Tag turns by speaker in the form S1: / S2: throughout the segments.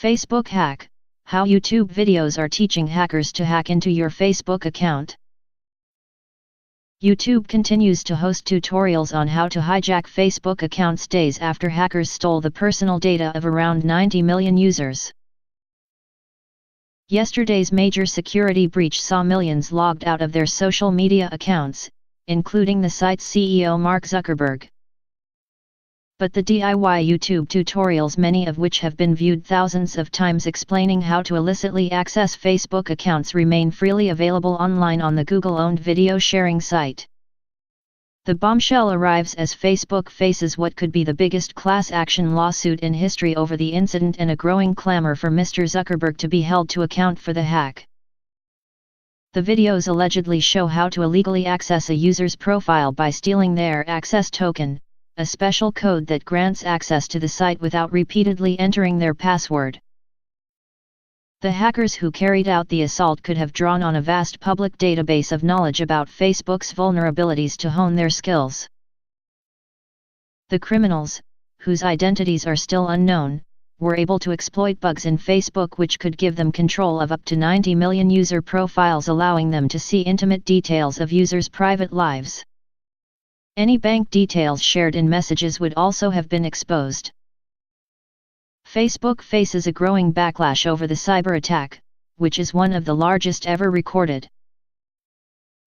S1: Facebook hack: how YouTube videos are teaching hackers to hack into your Facebook account. YouTube continues to host tutorials on how to hijack Facebook accounts days after hackers stole the personal data of around 90 million users. Yesterday's major security breach saw millions logged out of their social media accounts, including the site's CEO Mark Zuckerberg. But the DIY YouTube tutorials, many of which have been viewed thousands of times explaining how to illicitly access Facebook accounts, remain freely available online on the Google-owned video sharing site. The bombshell arrives as Facebook faces what could be the biggest class action lawsuit in history over the incident and a growing clamor for Mr. Zuckerberg to be held to account for the hack. The videos allegedly show how to illegally access a user's profile by stealing their access token, a special code that grants access to the site without repeatedly entering their password. The hackers who carried out the assault could have drawn on a vast public database of knowledge about Facebook's vulnerabilities to hone their skills. The criminals, whose identities are still unknown, were able to exploit bugs in Facebook which could give them control of up to 90 million user profiles, allowing them to see intimate details of users' private lives. Any bank details shared in messages would also have been exposed. Facebook faces a growing backlash over the cyber attack, which is one of the largest ever recorded.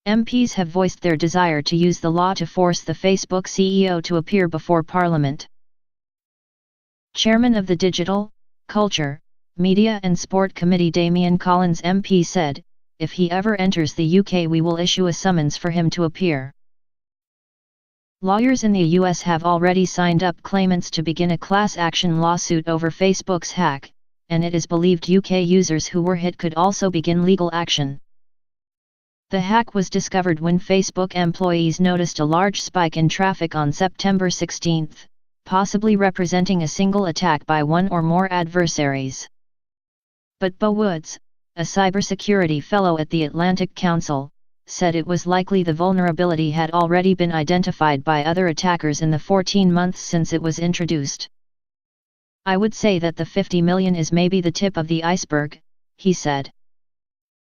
S1: MPs have voiced their desire to use the law to force the Facebook CEO to appear before Parliament. Chairman of the Digital, Culture, Media and Sport Committee Damian Collins MP said, "If he ever enters the UK, we will issue a summons for him to appear." Lawyers in the US have already signed up claimants to begin a class action lawsuit over Facebook's hack, and it is believed UK users who were hit could also begin legal action. The hack was discovered when Facebook employees noticed a large spike in traffic on September 16, possibly representing a single attack by one or more adversaries. But Bo Woods, a cybersecurity fellow at the Atlantic Council, said it was likely the vulnerability had already been identified by other attackers in the 14 months since it was introduced. "I would say that the 50 million is maybe the tip of the iceberg," he said.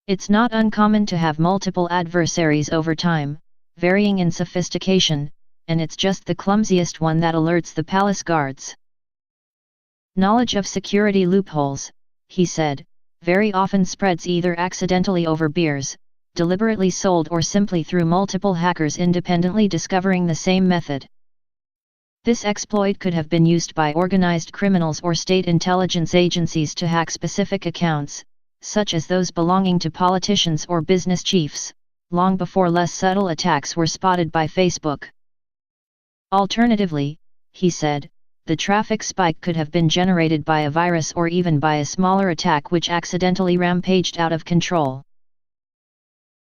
S1: "It's not uncommon to have multiple adversaries over time, varying in sophistication, and it's just the clumsiest one that alerts the palace guards." Knowledge of security loopholes, he said, very often spreads either accidentally over beers, deliberately sold, or simply through multiple hackers independently discovering the same method. This exploit could have been used by organized criminals or state intelligence agencies to hack specific accounts, such as those belonging to politicians or business chiefs, long before less subtle attacks were spotted by Facebook. Alternatively, he said, the traffic spike could have been generated by a virus or even by a smaller attack which accidentally rampaged out of control.